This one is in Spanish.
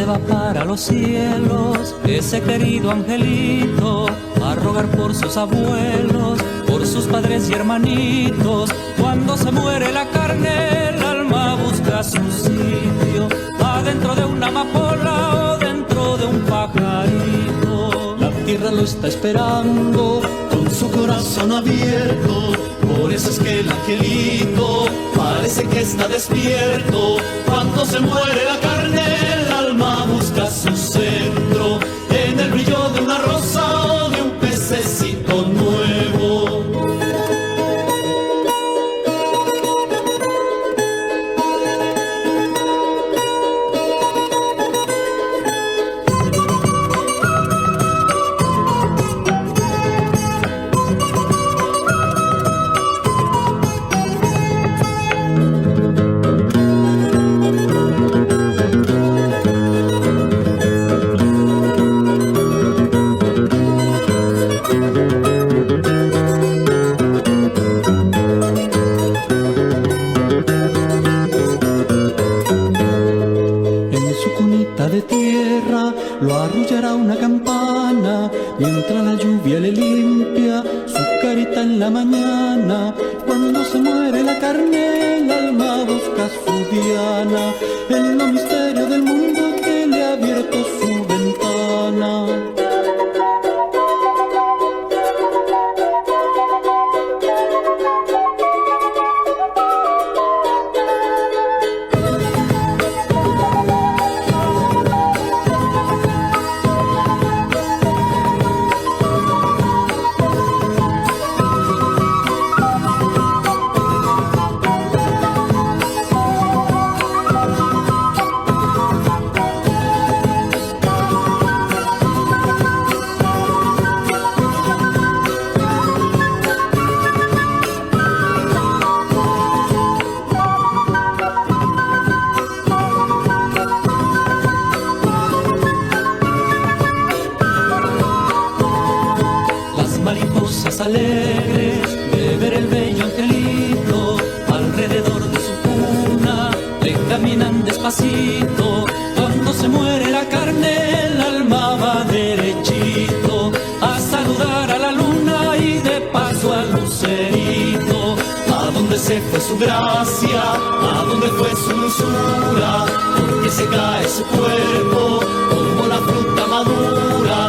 se va para los cielos, ese querido angelito, a rogar por sus abuelos, por sus padres y hermanitos. Cuando se muere la carne, el alma busca su sitio, adentro de una amapola o dentro de un pajarito. La tierra lo está esperando con su corazón abierto, por eso es que el angelito parece que está despierto. Cuando se muere la carne, el alma busca su centro, en el brillo de una rosa o de un pececito nuevo. De tierra lo arrullará una campana, mientras la lluvia le limpia su carita en la mañana. Cuando se muere la carne, el alma busca su diana, en los misterios del mundo que le ha abierto su ventana. Mariposas alegres de ver el bello angelito, alrededor de su cuna le caminan despacito. Cuando se muere la carne, el alma va derechito a saludar a la luna y de paso al lucerito. ¿A dónde se fue su gracia? ¿A dónde fue su dulzura? Porque se cae su cuerpo como la fruta madura.